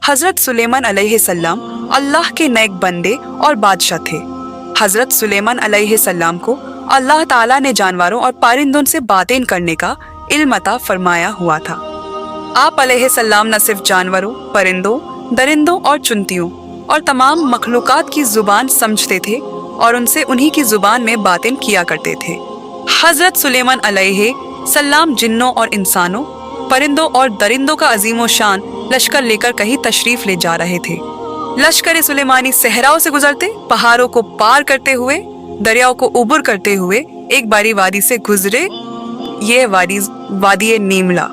हजरत सुलेमान अलैहिस्सलाम अल्लाह के नेक बंदे और बादशाह थे। हजरत सुलेमान अलैहिस्सलाम को अल्लाह ताला ने जानवरों और परिंदों से बातें करने का इल्म अता फरमाया हुआ था। आप अलैहिस्सलाम न सिर्फ जानवरों, परिंदों, दरिंदों और चुनतियों और तमाम मखलूकात की जुबान समझते थे और उनसे उन्हीं की जुबान में बातें किया करते थे। हजरत सुलेमान अलैहिस्सलाम जिन्नों और इंसानों, परिंदों और दरिंदों का अजीमो शान लश्कर लेकर कहीं तशरीफ ले जा रहे थे। लश्कर सुलेमानी सहराओं से गुजरते, पहाड़ों को पार करते हुए, दरियाओं को उबर करते हुए एक बारी वादी से गुजरे। यह वादी नीमला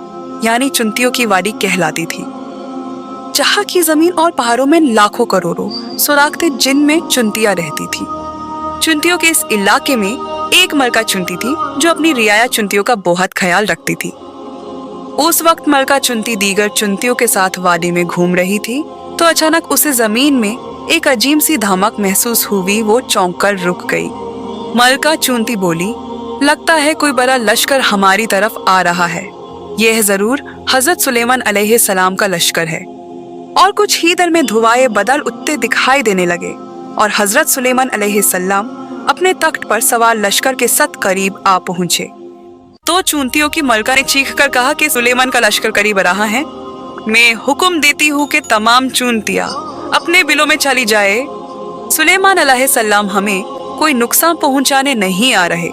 यानी चुनतियों की वादी कहलाती थी, जहाँ की जमीन और पहाड़ों में लाखों करोड़ों सुराख थे जिनमें चुनतियाँ रहती थी। चुनतियों के इस इलाके में एक मलका चुनती थी जो अपनी रियाया चुनतियों का बहुत ख्याल रखती थी। उस वक्त मलका चुनती दीगर चुनतियों के साथ वादी में घूम रही थी तो अचानक उसे जमीन में एक अजीब सी धमक महसूस हुई। वो चौंक कर रुक गई। मलका चुनती बोली, लगता है कोई बड़ा लश्कर हमारी तरफ आ रहा है। यह जरूर हजरत सुलेमान अलैहिस्सलाम का लश्कर है। और कुछ ही देर में धुआं बदल उठते दिखाई देने लगे और हजरत सुलेमान अलैहिस्सलाम अपने तख्त पर सवार लश्कर के सख्त करीब आ पहुंचे। तो चुनतियों की मलका ने चीख कर कहा कि सुलेमान का लश्कर करीब आ रहा है। मैं हुक्म देती हूँ कि तमाम चुनतियाँ अपने बिलों में चली जाए। सुलेमान अलैहिस्सलाम हमें कोई नुकसान पहुंचाने नहीं आ रहे,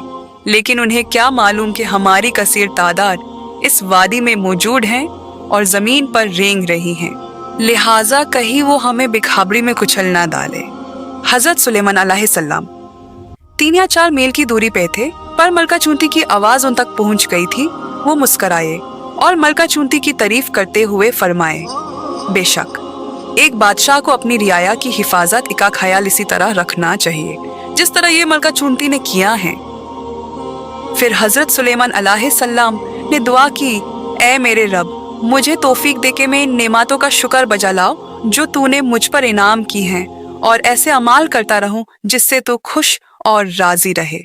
लेकिन उन्हें क्या मालूम कि हमारी कसीर तादाद इस वादी में मौजूद हैं और जमीन पर रेंग रही हैं, लिहाजा कहीं वो हमें बेखबरी में कुचल ना डाले। हजरत सुलेमान अलैहिस्सलाम 3 या 4 मील की दूरी पे थे, पर मलका चुनती की आवाज उन तक पहुंच गई थी। वो मुस्कराए और मलका चुनती की तारीफ करते हुए फरमाए, बेशक एक बादशाह को अपनी रियाया की हिफाजत का ख्याल इसी तरह रखना चाहिए जिस तरह ये मलका चुनती ने किया है। फिर हजरत सुलेमान अलैहिस्सलाम ने दुआ की, ऐ मेरे रब, मुझे तौफीक देके मैं इन नेमतों का शुक्र बजा लाओ जो तूने मुझ पर इनाम की हैं, और ऐसे अमाल करता रहूं जिससे तू खुश और राजी रहे।